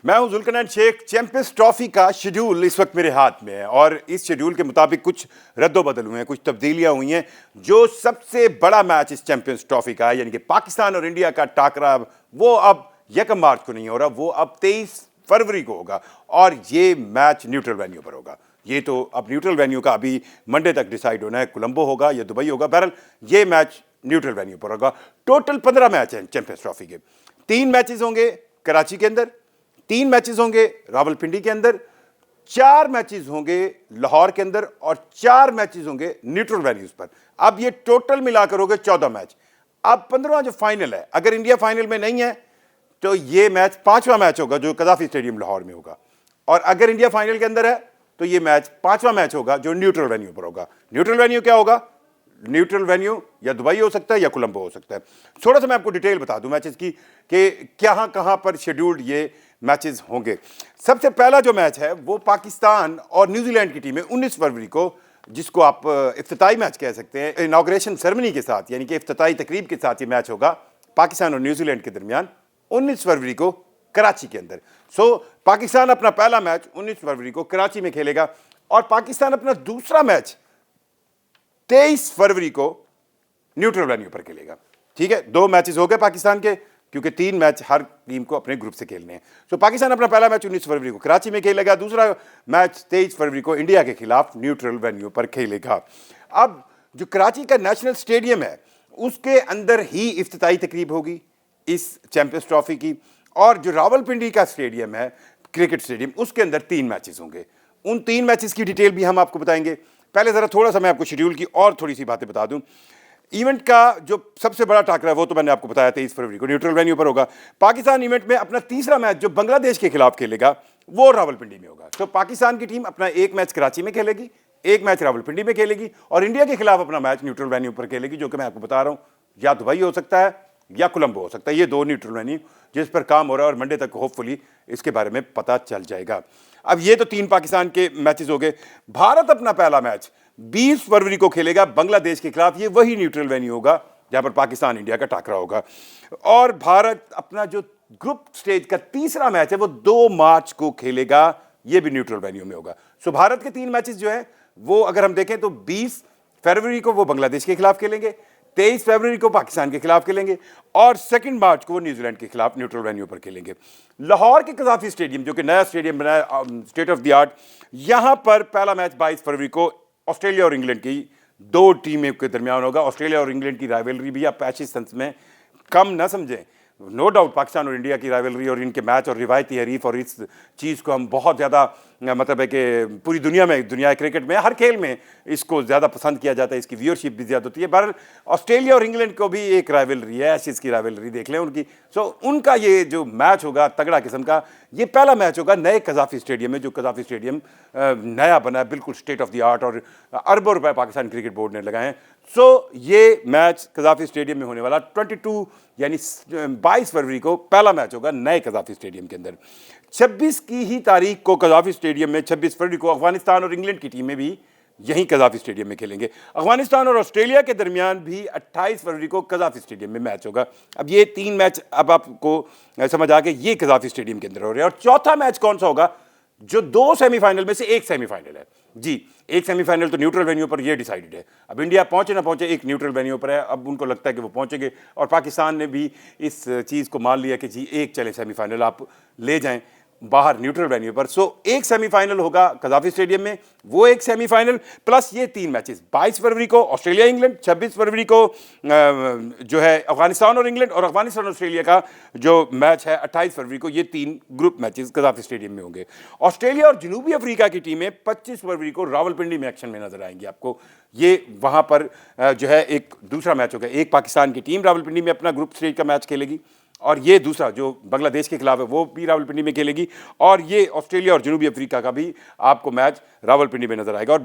मैं हूं Zulqarnain Sheikh. Champions trophy का शेड्यूल इस वक्त मेरे हाथ में है और इस शेड्यूल के मुताबिक कुछ रद्दोबदल हुए हैं, कुछ तब्दीलियां हुई हैं। जो सबसे बड़ा मैच इस चैंपियंस ट्रॉफी का है, यानी कि पाकिस्तान और इंडिया का टाकरा, वो अब 1 मार्च को नहीं हो रहा, वो अब 23 फरवरी को होगा और ये मैच न्यूट्रल वेन्यू पर होगा। ये तो अब न्यूट्रल वेन्यू का अभी मंडे तक डिसाइड होना है, कोलंबो होगा या दुबई होगा। बहरहाल ये मैच न्यूट्रल वेन्यू पर होगा। टोटल 15 मैच हैं चैंपियंस ट्रॉफी के। 3 मैचेस होंगे कराची के अंदर, 3 मैचेस होंगे रावलपिंडी के अंदर, 4 मैचेस होंगे लाहौर के अंदर और 4 मैचेस होंगे न्यूट्रल वेन्यूज पर। अब ये टोटल मिलाकर हो गए 14 मैच। अब 15वां जो फाइनल है, अगर इंडिया फाइनल में नहीं है तो ये मैच 5वां मैच होगा जो कजाफी स्टेडियम लाहौर में होगा, और अगर इंडिया फाइनल के अंदर है तो ये मैच 5वां मैच होगा जो न्यूट्रल वेन्यू पर होगा। न्यूट्रल वेन्यू क्या होगा? न्यूट्रल वेन्यू या दुबई हो सकता है या कोलंबो हो सकता है। थोड़ा सा मैं आपको डिटेल बता दूं मैचेस की कि कहां कहां पर शेड्यूल्ड ये मैचेस होंगे। सबसे पहला जो मैच है वो पाकिस्तान और न्यूजीलैंड की टीम है 19 फरवरी को, जिसको आप इफ्तिताई मैच कह सकते हैं। इनॉग्रेशन सेरेमनी के साथ, यानी कि इफ्तिताई तकरीब के साथ ये मैच होगा पाकिस्तान और न्यूजीलैंड के दरमियान 19 फरवरी को कराची के अंदर। पाकिस्तान अपना पहला मैच 19 फरवरी को कराची में खेलेगा और पाकिस्तान अपना दूसरा मैच 23 फरवरी को न्यूट्रल वेन्यू पर खेलेगा। ठीक है, 2 मैचेस हो गए पाकिस्तान के, क्योंकि 3 मैच हर टीम को अपने ग्रुप से खेलने हैं। पाकिस्तान अपना पहला मैच 19 फरवरी को कराची में खेलेगा, दूसरा मैच 23 फरवरी को इंडिया के खिलाफ न्यूट्रल वेन्यू पर खेलेगा। अब जो कराची का नेशनल स्टेडियम है उसके अंदर ही इफ्तिताई तकरीब होगी इस चैंपियंस ट्रॉफी की, और जो रावलपिंडी का स्टेडियम है क्रिकेट स्टेडियम, उसके अंदर 3 मैचेस होंगे। उन 3 मैचेस की डिटेल भी हम आपको बताएंगे। पहले जरा थोड़ा सा मैं आपको शेड्यूल की और थोड़ी सी बातें बता दूं। इवेंट का जो सबसे बड़ा टाकरा है वो तो मैंने आपको बताया 23 फरवरी को न्यूट्रल वेन्यू पर होगा। पाकिस्तान इवेंट में अपना तीसरा मैच जो बांग्लादेश के खिलाफ खेलेगा वो रावलपिंडी में होगा। तो पाकिस्तान की टीम अपना 1 मैच कराची में खेलेगी, 1 मैच रावलपिंडी में खेलेगी और इंडिया के खिलाफ अपना मैच न्यूट्रल वेन्यू पर खेलेगी, जो कि मैं आपको बता रहा हूं या दुबई हो सकता है या कोलंबो हो सकता है। ये 2 न्यूट्रल वेन्यू जिस पर काम हो रहा है और मंडे तक होपफुली इसके बारे में पता चल जाएगा। अब ये तो 3 पाकिस्तान के मैचेस हो गए। भारत अपना पहला मैच 20 फरवरी को खेलेगा बांग्लादेश के खिलाफ। ये वही न्यूट्रल वेन्यू होगा जहां पर पाकिस्तान इंडिया का टाकरा होगा। और भारत अपना जो ग्रुप स्टेज का तीसरा मैच है वो 2 मार्च को खेलेगा, ये भी न्यूट्रल वेन्यू में होगा। भारत के 3 मैचेस जो है वो अगर हम देखें तो 20 फरवरी को वो बांग्लादेश के खिलाफ खेलेंगे, 23 फरवरी को पाकिस्तान के खिलाफ खेलेंगे और 2 मार्च को वो न्यूजीलैंड के खिलाफ न्यूट्रल वेन्यू पर खेलेंगे। लाहौर के कजाफी स्टेडियम, जो कि नया स्टेडियम बनाया स्टेट ऑफ द आर्ट, यहां पर पहला मैच 22 फरवरी को ऑस्ट्रेलिया और इंग्लैंड की 2 टीमों के दरमियान होगा। ऑस्ट्रेलिया और इंग्लैंड की राइवलरी भी आप ऐसे सेंस में कम ना समझें। नो डाउट पाकिस्तान और इंडिया की राइवलरी और इनके मैच और रिवायती हरीफ और इस चीज़ को हम बहुत ज़्यादा, मतलब है कि पूरी दुनिया में, दुनिया क्रिकेट में हर खेल में इसको ज़्यादा पसंद किया जाता है, इसकी व्यूअरशिप भी ज़्यादा होती है। बहरहाल ऑस्ट्रेलिया और इंग्लैंड को भी एक राइवलरी है, ऐसी इसकी राइवलरी देख लें उनकी। उनका ये जो मैच होगा तगड़ा किस्म का, ये पहला मैच होगा नए कजाफी स्टेडियम में, जो कजाफी स्टेडियम नया बना है, बिल्कुल स्टेट ऑफ द आर्ट, और अरबों रुपए पाकिस्तान क्रिकेट बोर्ड ने लगाए हैं। ये मैच कजाफी स्टेडियम में होने वाला 22 यानी 22 फरवरी को पहला मैच होगा नए कजाफी स्टेडियम के अंदर। 26 की ही तारीख को कजाफी स्टेडियम में, 26 फरवरी को अफगानिस्तान और इंग्लैंड की टीमें भी यहीं कजाफी स्टेडियम में खेलेंगे। अफगानिस्तान और ऑस्ट्रेलिया के दरमियान भी 28 फरवरी को कजाफी स्टेडियम में मैच होगा। अब ये 3 मैच अब आपको समझ आ गए, ये कजाफी स्टेडियम के अंदर हो रहे हैं। और चौथा मैच कौन सा होगा? जो 2 सेमीफाइनल में से एक सेमीफाइनल है जी। एक सेमीफाइनल तो न्यूट्रल वेन्यू पर ये डिसाइडेड है। अब इंडिया पहुंचे ना पहुंचे, एक न्यूट्रल वेन्यू पर है। अब उनको लगता है कि वो पहुंचेंगे और पाकिस्तान ने भी इस चीज़ को मान लिया कि जी एक चले सेमीफाइनल आप ले जाएं बाहर न्यूट्रल वेन्यू पर। एक सेमीफाइनल होगा कजाफी स्टेडियम में, वो एक सेमीफाइनल प्लस ये 3 मैचेस। 22 फरवरी को ऑस्ट्रेलिया इंग्लैंड, 26 फरवरी को जो है अफगानिस्तान और इंग्लैंड, और अफगानिस्तान ऑस्ट्रेलिया का जो मैच है 28 फरवरी को। ये 3 ग्रुप मैचेस कजाफी स्टेडियम में होंगे। ऑस्ट्रेलिया और जनूबी अफ्रीका की टीमें 25 फरवरी को रावलपिंडी में एक्शन में नजर आएंगी आपको। ये वहां पर जो है एक दूसरा मैच होगा। एक पाकिस्तान की टीम रावलपिंडी में अपना ग्रुप स्टेज का मैच खेलेगी और ये दूसरा जो बांग्लादेश के खिलाफ है वो भी रावलपिंडी में खेलेगी, और ये ऑस्ट्रेलिया और जनूबी अफ्रीका का भी आपको मैच रावलपिंडी में नजर आएगा। और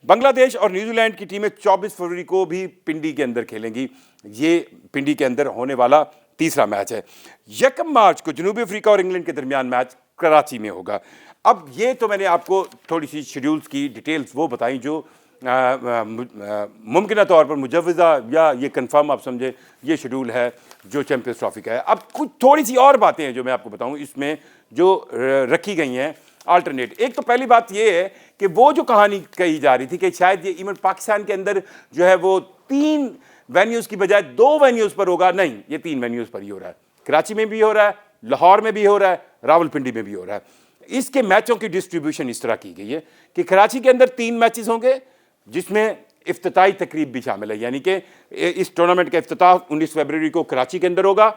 बांग्लादेश और न्यूजीलैंड की टीमें 24 फरवरी को भी पिंडी के अंदर खेलेंगी। ये पिंडी के अंदर होने वाला तीसरा मैच है। 1 मार्च को जनूबी अफ्रीका और इंग्लैंड के दरमियान मैच कराची में होगा। अब ये तो मैंने आपको थोड़ी सी शेड्यूल्स की डिटेल्स वो बताई जो मुमकिन तौर पर मुजव्वज़ा या ये कंफर्म आप समझे ये शेड्यूल है जो चैंपियंस ट्रॉफी का है। अब कुछ थोड़ी सी और बातें हैं जो मैं आपको बताऊं इसमें जो रखी गई हैं अल्टरनेट। एक तो पहली बात ये है कि वो जो कहानी कही जा रही थी कि शायद ये इवेंट पाकिस्तान के अंदर जो है वो 3 वेन्यूज़ की बजाय 2 वेन्यूज़ पर होगा, नहीं, ये 3 वेन्यूज़ पर ही हो रहा है। कराची में भी हो रहा है, लाहौर में भी हो रहा है, रावलपिंडी में भी हो रहा है। इसके मैचों की डिस्ट्रीब्यूशन इस तरह की गई है कि कराची के अंदर 3 मैचेस होंगे जिसमें इफ्तिताई तकरीब भी शामिल है, यानी कि इस टूर्नामेंट का इफ्तिताह 19 फरवरी को कराची के अंदर होगा।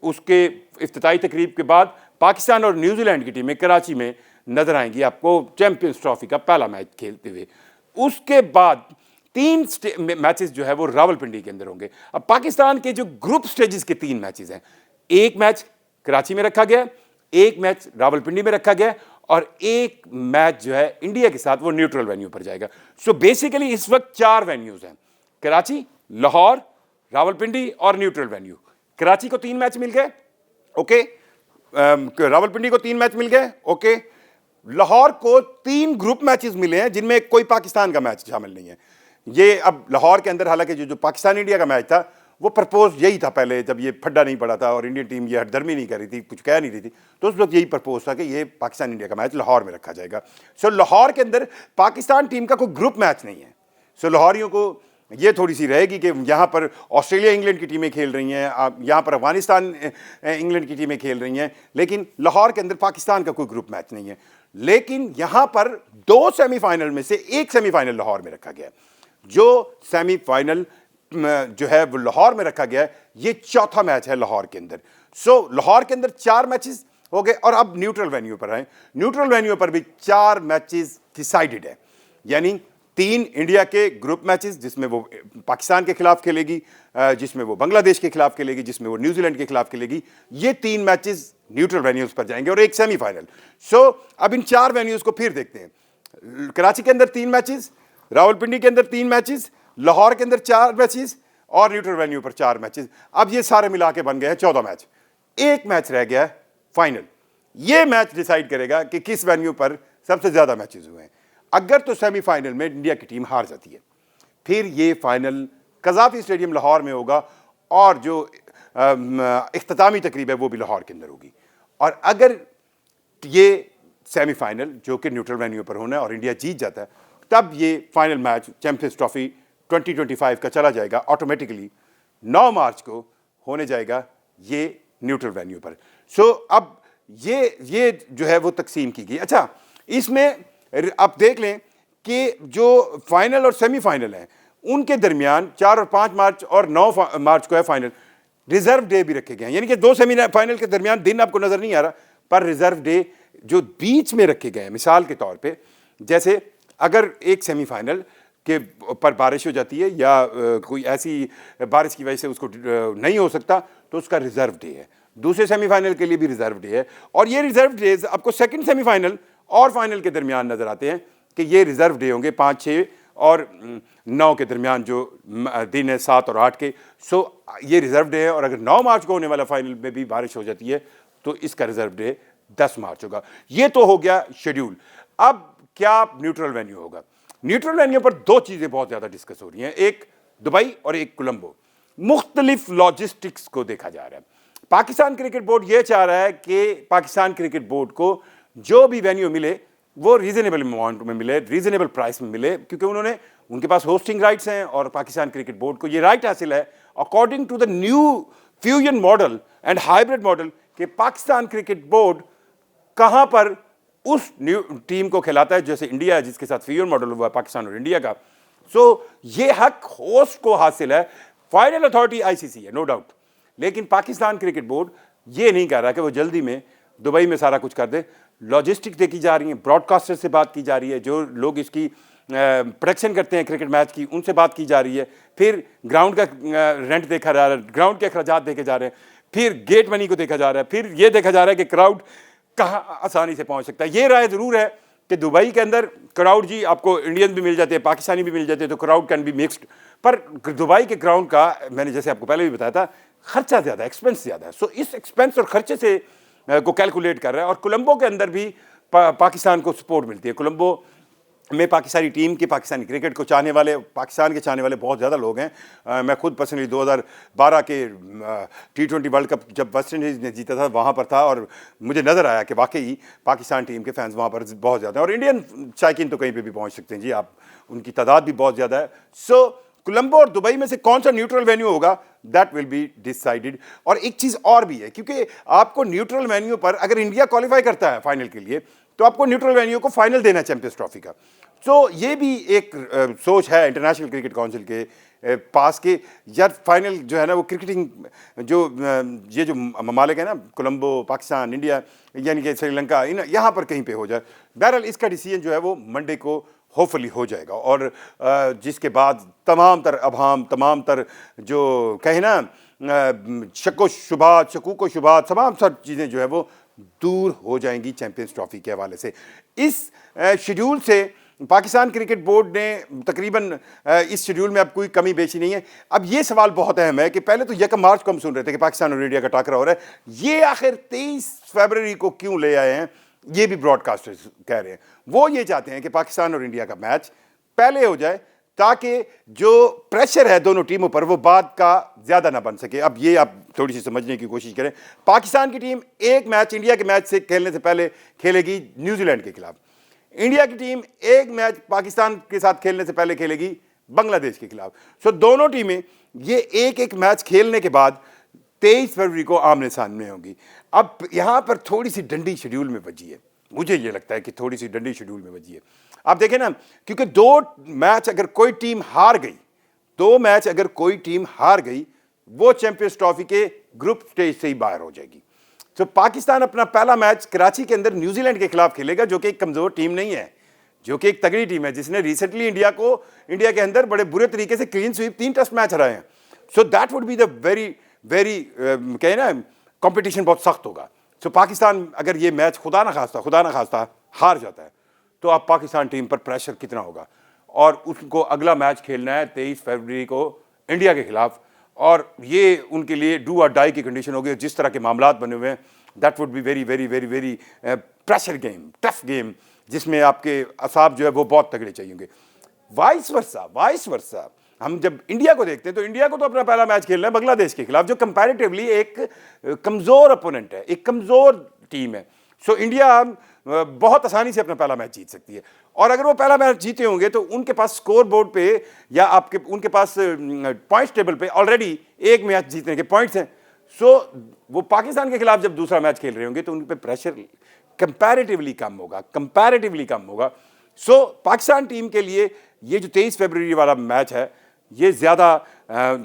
उसके इफ्तिताई तकरीब के बाद पाकिस्तान और न्यूजीलैंड की टीमें कराची में नजर आएंगी आपको चैंपियंस ट्रॉफी का पहला मैच खेलते हुए। उसके बाद 3 मैचेस जो है वो रावलपिंडी के अंदर होंगे। अब पाकिस्तान के जो ग्रुप स्टेजेस के 3 मैचेस हैं, एक मैच कराची में रखा गया, एक मैच रावलपिंडी में रखा गया और एक मैच जो है इंडिया के साथ वो न्यूट्रल वेन्यू पर जाएगा। सो बेसिकली इस वक्त 4 वेन्यूज हैं, कराची, लाहौर, रावलपिंडी और न्यूट्रल वेन्यू। कराची को 3 मैच मिल गए, ओके। रावलपिंडी को 3 मैच मिल गए, ओके। लाहौर को 3 ग्रुप मैचेस मिले हैं जिनमें कोई पाकिस्तान का मैच शामिल नहीं है। ये अब लाहौर के अंदर हालांकि जो पाकिस्तान इंडिया का मैच था वो प्रपोज यही था पहले, जब ये फड्डा नहीं पड़ा था और इंडियन टीम ये हटधर्मी नहीं कर रही थी, कुछ कह नहीं रही थी, तो उस वक्त यही प्रपोज था कि ये पाकिस्तान इंडिया का मैच लाहौर में रखा जाएगा। सो लाहौर के अंदर पाकिस्तान टीम का कोई ग्रुप मैच नहीं है। सो लाहौरियों को ये थोड़ी सी रहेगी कि यहाँ पर ऑस्ट्रेलिया इंग्लैंड की टीमें खेल रही हैं, यहाँ पर अफगानिस्तान इंग्लैंड की टीमें खेल रही हैं, लेकिन लाहौर के अंदर पाकिस्तान का कोई ग्रुप मैच नहीं है। लेकिन यहाँ पर 2 सेमीफाइनल में से एक सेमीफाइनल लाहौर में रखा गया। जो सेमीफाइनल जो है वो लाहौर में रखा गया है, ये चौथा मैच है लाहौर के अंदर। सो लाहौर के अंदर 4 मैचेस हो गए और अब न्यूट्रल वेन्यू पर आए। न्यूट्रल वेन्यू पर भी 4 मैचेस डिसाइडेड है, यानी 3 इंडिया के ग्रुप मैचेस जिसमें वो पाकिस्तान के खिलाफ खेलेगी, जिसमें वो बांग्लादेश के खिलाफ खेलेगी, जिसमें वो न्यूजीलैंड के खिलाफ खेलेगी। ये 3 मैचेस न्यूट्रल वेन्यूज पर जाएंगे और एक सेमीफाइनल। सो अब इन 4 वेन्यूज को फिर देखते हैं। कराची के अंदर 3 मैचेस, रावलपिंडी के अंदर 3 मैचेस, लाहौर के अंदर 4 मैचेस और न्यूट्रल वेन्यू पर 4 मैचेस। अब ये सारे मिला के बन गए हैं 14 मैच। एक मैच रह गया है फाइनल। ये मैच डिसाइड करेगा कि किस वेन्यू पर सबसे ज्यादा मैचेस हुए हैं। अगर तो सेमीफाइनल में इंडिया की टीम हार जाती है, फिर ये फाइनल कज़ाफी स्टेडियम लाहौर में होगा और जो इख्तितामी तकरीब है वो भी लाहौर के अंदर होगी। और अगर ये सेमीफाइनल जो कि न्यूट्रल वेन्यू पर होना है और इंडिया जीत जाता है, तब ये फाइनल मैच चैंपियंस ट्रॉफी 2025 का चला जाएगा ऑटोमेटिकली 9 मार्च को होने जाएगा ये न्यूट्रल वेन्यू पर। सो अब ये जो है वो तकसीम की गई। अच्छा, इसमें आप देख लें कि जो फाइनल और सेमीफाइनल हैं उनके दरमियान 4 और 5 मार्च और 9 मार्च को है फाइनल। रिजर्व डे भी रखे गए हैं, यानी कि 2 सेमीफाइनल के दरमियान दिन आपको नजर नहीं आ रहा, पर रिजर्व डे जो बीच में रखे गए हैं। मिसाल के तौर पे जैसे अगर एक सेमीफाइनल के पर बारिश हो जाती है या कोई ऐसी बारिश की वजह से उसको नहीं हो सकता, तो उसका रिजर्व डे है। दूसरे सेमीफाइनल के लिए भी रिजर्व डे है और ये रिजर्व डेज आपको सेकंड सेमीफाइनल और फाइनल के दरमियान नजर आते हैं कि ये रिजर्व डे होंगे 5, 6 और 9 के दरमियान जो दिन है 7 और 8 के। सो ये रिजर्व डे है और अगर 9 मार्च को होने वाला फाइनल में भी बारिश हो जाती है तो इसका रिजर्व डे 10 मार्च होगा। ये तो हो गया शेड्यूल। अब क्या न्यूट्रल वेन्यू होगा? न्यूट्रल वेन्यू पर 2 चीजें बहुत ज्यादा डिस्कस हो रही हैं, एक दुबई और एक कोलंबो। मुख्तलिफ लॉजिस्टिक्स को देखा जा रहा है। पाकिस्तान क्रिकेट बोर्ड यह चाह रहा है कि पाकिस्तान क्रिकेट बोर्ड को जो भी वेन्यू मिले वो रीजनेबल अमाउंट में मिले, रीजनेबल प्राइस में मिले, क्योंकि उनके पास होस्टिंग राइट्स हैं और पाकिस्तान क्रिकेट बोर्ड को ये राइट हासिल है according to the new fusion model and hybrid model कि पाकिस्तान क्रिकेट बोर्ड कहां पर उस न्यू टीम को खिलाता है, जैसे इंडिया जिसके साथ फ्यूजन मॉडल हुआ पाकिस्तान और इंडिया का। सो ये हक होस्ट को हासिल है। फाइनल अथॉरिटी आईसीसी है, नो डाउट, लेकिन पाकिस्तान क्रिकेट बोर्ड ये नहीं कर रहा कि वो जल्दी में दुबई में सारा कुछ कर दे। लॉजिस्टिक देखी जा रही है, ब्रॉडकास्टर से बात की जा रही है, जो लोग इसकी प्रोडक्शन करते हैं क्रिकेट मैच की, उनसे बात की जा रही है, फिर ग्राउंड का रेंट देखा जा रहा है, ग्राउंड के अखराजात देखे जा रहे हैं, फिर गेट मनी को देखा जा रहा है, फिर ये देखा जा रहा है कि क्राउड कहाँ आसानी से पहुंच सकता है। ये राय ज़रूर है कि दुबई के अंदर क्राउड जी आपको इंडियन भी मिल जाते हैं, पाकिस्तानी भी मिल जाते हैं, तो क्राउड कैन बी मिक्सड। पर दुबई के ग्राउंड का मैंने जैसे आपको पहले भी बताया था, खर्चा ज़्यादा, एक्सपेंस ज़्यादा है। सो इस एक्सपेंस और खर्चे से को कैलकुलेट कर रहा है। और कोलंबो के अंदर भी पाकिस्तान को सपोर्ट मिलती है। कोलंबो में पाकिस्तानी टीम के, पाकिस्तानी क्रिकेट को चाहने वाले, पाकिस्तान के चाहने वाले बहुत ज़्यादा लोग हैं। मैं खुद पर्सनली 2012 के T20 वर्ल्ड कप जब वेस्ट इंडीज़ ने जीता था वहाँ पर था, और मुझे नज़र आया कि वाकई पाकिस्तान टीम के फैंस वहाँ पर बहुत ज़्यादा हैं, और इंडियन शायकीन तो कहीं पे भी पहुँच सकते हैं जी, आप उनकी तादाद भी बहुत ज़्यादा है। सो कोलंबो और दुबई में से कौन सा न्यूट्रल वेन्यू होगा, दैट विल बी डिसाइडेड। और एक चीज़ और भी है, क्योंकि आपको न्यूट्रल वेन्यू पर, अगर इंडिया क्वालिफाई करता है फाइनल के लिए, तो आपको न्यूट्रल वेन्यू को फाइनल देना है चैंपियंस ट्रॉफी का। तो ये भी एक सोच है इंटरनेशनल क्रिकेट काउंसिल के पास के, यार फाइनल जो है ना वो क्रिकेटिंग जो ये जो ममालिक है ना, कोलंबो, पाकिस्तान, इंडिया, यानी कि श्रीलंका, इन यहाँ पर कहीं पे हो जाए। बहरहाल इसका डिसीजन जो है वो मंडे को होपफुली हो जाएगा, और जिसके बाद तमाम तर अभाम, तमाम तर जो कहे ना शको शुबात, शकूक शुबात, तमाम सब चीज़ें जो है वो दूर हो जाएंगी चैंपियंस ट्रॉफी के हवाले से। इस शेड्यूल से पाकिस्तान क्रिकेट बोर्ड ने तकरीबन इस शेड्यूल में अब कोई कमी बेची नहीं है। अब ये सवाल बहुत अहम है कि पहले तो 1 मार्च को हम सुन रहे थे कि पाकिस्तान और इंडिया का टाकरा हो रहा है, ये आखिर 23 फरवरी को क्यों ले आए हैं, ये भी ब्रॉडकास्टर्स कह रहे हैं। वो ये चाहते हैं कि पाकिस्तान और इंडिया का मैच पहले हो जाए, ताकि जो प्रेशर है दोनों टीमों पर वो बाद का ज़्यादा ना बन सके। अब ये आप थोड़ी सी समझने की कोशिश करें। पाकिस्तान की टीम एक मैच इंडिया के मैच से खेलने से पहले खेलेगी न्यूजीलैंड के खिलाफ, इंडिया की टीम एक मैच पाकिस्तान के साथ खेलने से पहले खेलेगी बांग्लादेश के खिलाफ। सो दोनों टीमें ये एक एक मैच खेलने के बाद 23 फरवरी को आमने सामने होंगी। अब यहाँ पर थोड़ी सी डंडी शेड्यूल में बची है, मुझे ये लगता है कि थोड़ी सी डंडी शेड्यूल में बची है। आप देखें ना, क्योंकि 2 मैच अगर कोई टीम हार गई, 2 मैच अगर कोई टीम हार गई, वो चैंपियंस ट्रॉफी के ग्रुप स्टेज से ही बाहर हो जाएगी। तो पाकिस्तान अपना पहला मैच कराची के अंदर न्यूजीलैंड के खिलाफ खेलेगा, जो कि एक कमज़ोर टीम नहीं है, जो कि एक तगड़ी टीम है, जिसने रिसेंटली इंडिया के अंदर बड़े बुरे तरीके से क्लीन स्वीप 3 टेस्ट मैच हराए हैं। So that would be the very very कहे ना, कंपटीशन बहुत सख्त होगा। सो पाकिस्तान अगर ये मैच खुदा ना खास्ता हार जाता है, तो अब पाकिस्तान टीम पर प्रेशर कितना होगा, और उसको अगला मैच खेलना है 23 फरवरी को इंडिया के खिलाफ, और ये उनके लिए डू और डाई की कंडीशन होगी। जिस तरह के मामलात बने हुए हैं, that would be very very very very pressure game, tough game, जिसमें आपके असाब जो है वो बहुत तगड़े चाहिए। वाइस वर्सा हम जब इंडिया को देखते हैं, तो इंडिया को तो अपना पहला मैच खेलना है बांग्लादेश के खिलाफ, जो कंपैरेटिवली एक कमज़ोर अपोनेंट है, एक कमज़ोर टीम है। सो इंडिया बहुत आसानी से अपना पहला मैच जीत सकती है, और अगर वो पहला मैच जीते होंगे तो उनके पास स्कोर बोर्ड पे या उनके पास पॉइंट्स टेबल पे ऑलरेडी एक मैच जीतने के पॉइंट्स हैं। सो वो पाकिस्तान के खिलाफ जब दूसरा मैच खेल रहे होंगे तो उन पे प्रेशर कंपैरेटिवली कम होगा। सो पाकिस्तान टीम के लिए ये जो 23 फरवरी वाला मैच है, ये ज़्यादा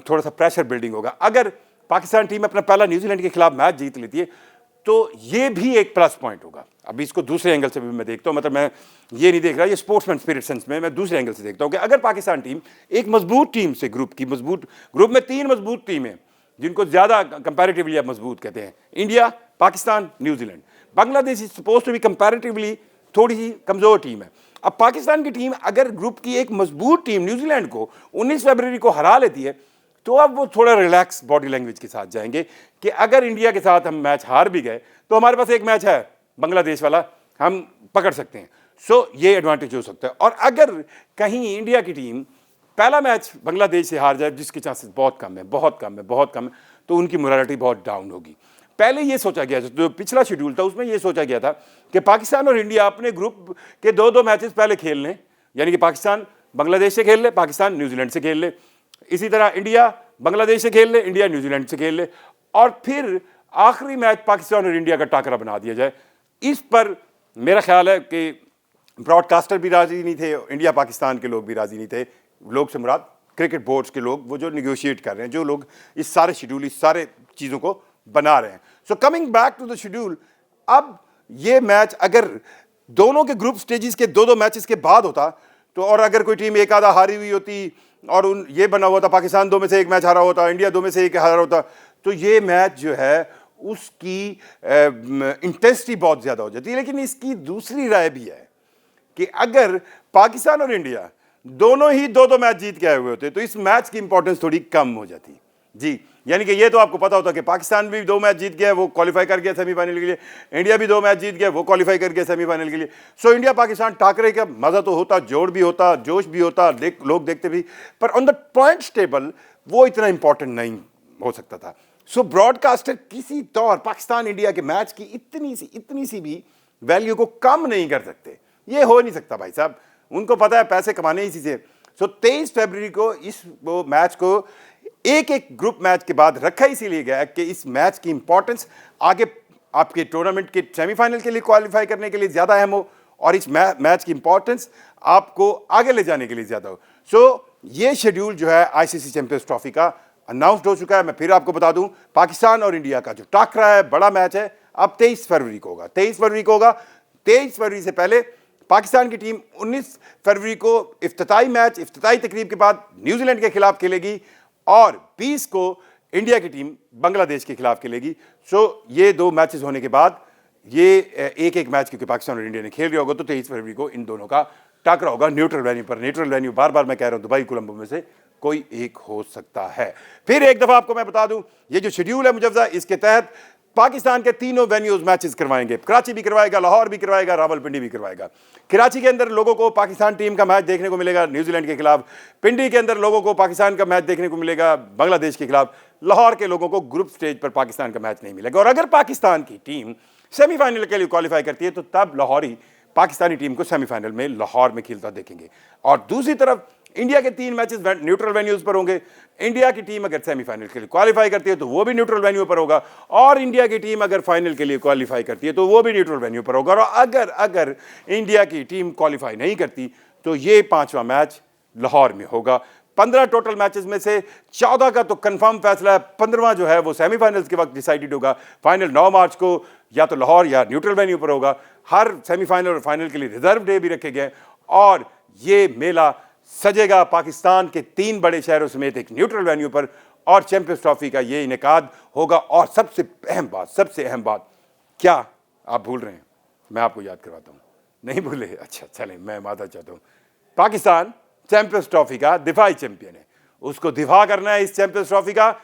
थोड़ा सा प्रेशर बिल्डिंग होगा। अगर पाकिस्तान टीम अपना पहला न्यूजीलैंड के खिलाफ मैच जीत लेती है, तो ये भी एक प्लस पॉइंट होगा। अभी इसको दूसरे एंगल से भी मैं देखता हूँ, मतलब मैं ये नहीं देख रहा, ये स्पोर्ट्समैन स्पिरिट सेंस में मैं दूसरे एंगल से देखता हूँ कि अगर पाकिस्तान टीम एक मजबूत टीम से, ग्रुप में 3 मजबूत टीमें, जिनको ज़्यादा कंपैरेटिवली आप मजबूत कहते हैं, India, Pakistan, New Zealand. Bangladesh is suppose to be comparatively थोड़ी सी कमज़ोर टीम है। अब पाकिस्तान की टीम अगर ग्रुप की एक मजबूत टीम न्यूजीलैंड को 19 फरवरी को हरा लेती है, तो अब वो थोड़ा रिलैक्स बॉडी लैंग्वेज के साथ जाएंगे कि अगर इंडिया के साथ हम मैच हार भी गए, तो हमारे पास एक मैच है बांग्लादेश वाला, हम पकड़ सकते हैं। सो ये एडवांटेज हो सकता है। और अगर कहीं इंडिया की टीम पहला मैच बांग्लादेश से हार जाए, जिसके चांसेस बहुत कम है, तो उनकी मोरालिटी बहुत डाउन होगी। पहले ये सोचा गया था, जो पिछला शेड्यूल था उसमें ये सोचा गया था कि पाकिस्तान और इंडिया अपने ग्रुप के 2-2 मैचेस पहले खेल लें, यानी कि पाकिस्तान बांग्लादेश से खेल ले, पाकिस्तान न्यूजीलैंड से खेल ले, इसी तरह इंडिया बांग्लादेश से खेल ले, इंडिया न्यूजीलैंड से खेल ले, और फिर आखिरी मैच पाकिस्तान और इंडिया का टाकरा बना दिया जाए। इस पर मेरा ख्याल है कि ब्रॉडकास्टर भी राजी नहीं थे, इंडिया पाकिस्तान के लोग भी राजी नहीं थे, लोग से मुराद क्रिकेट बोर्ड्स के लोग, वो जो निगोशिएट कर रहे हैं, जो लोग इस सारे शेड्यूल, इस सारे चीज़ों को बना रहे हैं। So coming back to the schedule, अब ये मैच अगर दोनों के ग्रुप स्टेजेस के 2-2 मैचेस के बाद होता, तो और अगर कोई टीम एक आधा हारी हुई होती और ये बना हुआ था पाकिस्तान 2 में से 1 मैच हारा होता, इंडिया 2 में से 1 हारा होता, तो ये मैच जो है उसकी इंटेंसिटी बहुत ज़्यादा हो जाती है। लेकिन इसकी दूसरी राय भी है कि अगर पाकिस्तान और इंडिया दोनों ही 2-2 मैच जीत के आए हुए होते, तो इस मैच की इंपॉर्टेंस थोड़ी कम हो जाती। जी, यानी कि ये तो आपको पता होता कि पाकिस्तान भी 2 मैच जीत गया, वो क्वालिफाई कर गया सेमीफाइनल के लिए, इंडिया भी 2 मैच जीत गया, वो क्वालिफाई कर गया सेमीफाइनल के लिए। सो इंडिया पाकिस्तान टाकरे का मज़ा तो होता, जोड़ भी होता, जोश भी होता, लोग देखते भी, पर ऑन द पॉइंट्स टेबल वो इतना इंपॉर्टेंट नहीं हो सकता था। सो ब्रॉडकास्टर किसी तौर पाकिस्तान इंडिया के मैच की इतनी सी भी वैल्यू को कम नहीं कर सकते। ये हो नहीं सकता भाई साहब, उनको पता है पैसे कमाने ही से। सो 23 फरवरी को इस वो मैच को एक ग्रुप मैच के बाद रखा इसीलिए गया कि इस मैच की इंपॉर्टेंस आगे आपके टूर्नामेंट के सेमीफाइनल के लिए क्वालिफाई करने के लिए ज़्यादा अहम हो, और इस मैच की इंपॉर्टेंस आपको आगे ले जाने के लिए ज़्यादा हो। सो ये शेड्यूल जो है आईसीसी चैंपियंस ट्रॉफी का अनाउंस्ड हो चुका है। मैं फिर आपको बता दूं, पाकिस्तान और इंडिया का जो टाकरा है, बड़ा मैच है, अब 23 फरवरी को होगा। 23 फरवरी को होगा। 23 फरवरी से पहले पाकिस्तान की टीम 19 फरवरी को इफ्तिताई तकरीब के बाद न्यूजीलैंड के खिलाफ खेलेगी, और 20 को इंडिया की टीम बांग्लादेश के खिलाफ खेलेगी। सो ये 2 मैचेस होने के बाद ये एक मैच क्योंकि पाकिस्तान और इंडिया ने खेल रहा होगा, तो 23 फरवरी को इन दोनों का टाकरा होगा न्यूट्रल वेन्यू पर। न्यूट्रल वेन्यू बार बार मैं कह रहा हूं, दुबई कोलंबो में से कोई एक हो सकता है। फिर एक दफा आपको मैं बता दूं, ये जो शेड्यूल है मुजव्जा, इसके तहत पाकिस्तान के तीनों वेन्यूज मैचेस करवाएंगे। कराची भी करवाएगा, लाहौर भी करवाएगा, रावलपिंडी भी करवाएगा। कराची के अंदर लोगों को पाकिस्तान टीम का मैच देखने को मिलेगा न्यूजीलैंड के खिलाफ, पिंडी के अंदर लोगों को पाकिस्तान का मैच देखने को मिलेगा बांग्लादेश के खिलाफ, लाहौर के लोगों को ग्रुप स्टेज पर पाकिस्तान का मैच नहीं मिलेगा। और अगर पाकिस्तान की टीम सेमीफाइनल के लिए क्वालिफाई करती है, तो तब लाहौरी पाकिस्तानी टीम को सेमीफाइनल में लाहौर में खेलता देखेंगे। और दूसरी तरफ इंडिया के 3 मैचेस न्यूट्रल वेन्यूज पर होंगे। इंडिया की टीम अगर सेमीफाइनल के लिए क्वालिफाई करती है तो वो भी न्यूट्रल वेन्यू पर होगा, और इंडिया की टीम अगर फाइनल के लिए क्वालिफाई करती है तो वो भी न्यूट्रल वेन्यू पर होगा। और अगर इंडिया की टीम क्वालिफाई नहीं करती तो ये 5वां मैच लाहौर में होगा। 15 टोटल मैचेस में से 14 का तो कंफर्म फैसला है, 15वां जो है वो सेमीफाइनल्स के वक्त डिसाइडेड होगा। फाइनल 9 मार्च को या तो लाहौर या न्यूट्रल वेन्यू पर होगा। हर सेमीफाइनल और फाइनल के लिए रिजर्व डे भी रखे गए, और ये मेला सजेगा पाकिस्तान के 3 बड़े शहरों समेत एक न्यूट्रल वेन्यू पर, और चैंपियंस ट्रॉफी का ये इनेकाद होगा। और सबसे अहम बात क्या आप भूल रहे हैं, मैं आपको याद करवाता हूं। नहीं भूले? अच्छा चलें, मैं मादा चाहता हूं। पाकिस्तान चैंपियंस ट्रॉफी का दिफाई चैंपियन है, उसको दिफा करना है इस चैंपियंस ट्रॉफी का,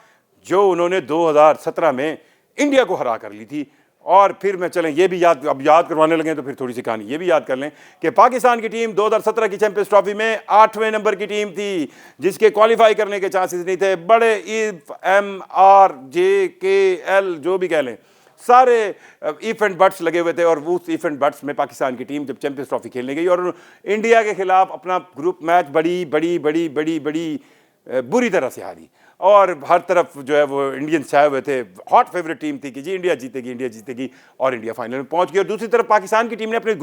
जो उन्होंने 2017 में इंडिया को हरा कर ली थी। और फिर मैं चलें ये भी अब याद करवाने लगे तो फिर थोड़ी सी कहानी ये भी याद कर लें कि पाकिस्तान की टीम 2017 की चैंपियंस ट्रॉफी में 8वें नंबर की टीम थी, जिसके क्वालिफाई करने के चांसेस नहीं थे। बड़े MRJKL जो भी कह लें, सारे इवेंट बट्स लगे हुए थे, और उस इवेंट बट्स में पाकिस्तान की टीम जब चैंपियंस ट्रॉफी खेलने गई और इंडिया के खिलाफ अपना ग्रुप मैच बड़ी बुरी तरह से हारी, और हर तरफ जो है वो इंडियंस छाए हुए थे। हॉट फेवरेट टीम थी कि जी इंडिया जीतेगी, और इंडिया फाइनल में पहुंच गई। और दूसरी तरफ पाकिस्तान की टीम ने अपने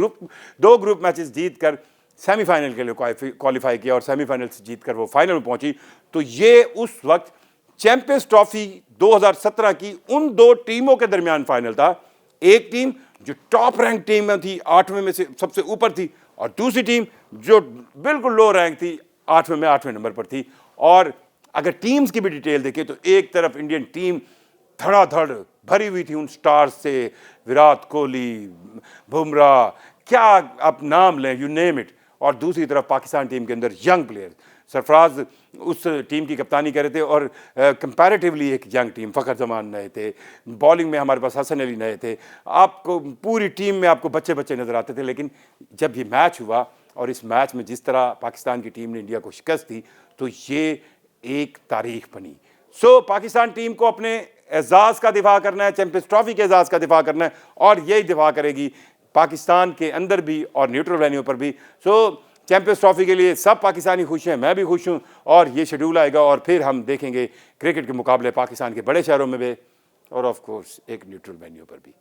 2 ग्रुप मैचेस जीत कर सेमीफाइनल के लिए क्वालिफाई किया, और सेमीफाइनल से जीत कर वो फाइनल में पहुंची। तो ये उस वक्त चैंपियंस ट्रॉफी 2017 की उन 2 टीमों के दरमियान फाइनल था। एक टीम जो टॉप रैंक टीम में थी, 8वें में से सबसे ऊपर थी, और दूसरी टीम जो बिल्कुल लो रैंक थी, 8वें नंबर पर थी। और अगर टीम्स की भी डिटेल देखें तो एक तरफ इंडियन टीम धड़ाधड़ भरी हुई थी उन स्टार्स से, विराट कोहली, बुमराह, क्या आप नाम लें, यू नेम इट। और दूसरी तरफ पाकिस्तान टीम के अंदर यंग प्लेयर, सरफराज उस टीम की कप्तानी कर रहे थे, और कंपैरेटिवली एक यंग टीम, फ़खर जमान नए थे, बॉलिंग में हमारे पास हसन अली नए थे, आपको पूरी टीम में आपको बच्चे नज़र आते थे। लेकिन जब ये मैच हुआ, और इस मैच में जिस तरह पाकिस्तान की टीम ने इंडिया को शिकस्त दी, तो ये एक तारीख बनी। सो पाकिस्तान टीम को अपने एजाज़ का दिफा करना है, चैंपियंस ट्रॉफी के एजाज़ का दिफा करना है, और यही दिफा करेगी पाकिस्तान के अंदर भी और न्यूट्रल वेन्यू पर भी। सो चैंपियंस ट्रॉफी के लिए सब पाकिस्तानी खुश हैं, मैं भी खुश हूँ। और ये शेड्यूल आएगा, और फिर हम देखेंगे क्रिकेट के मुकाबले पाकिस्तान के बड़े शहरों में भी, और ऑफ कोर्स एक न्यूट्रल वेन्यू पर भी।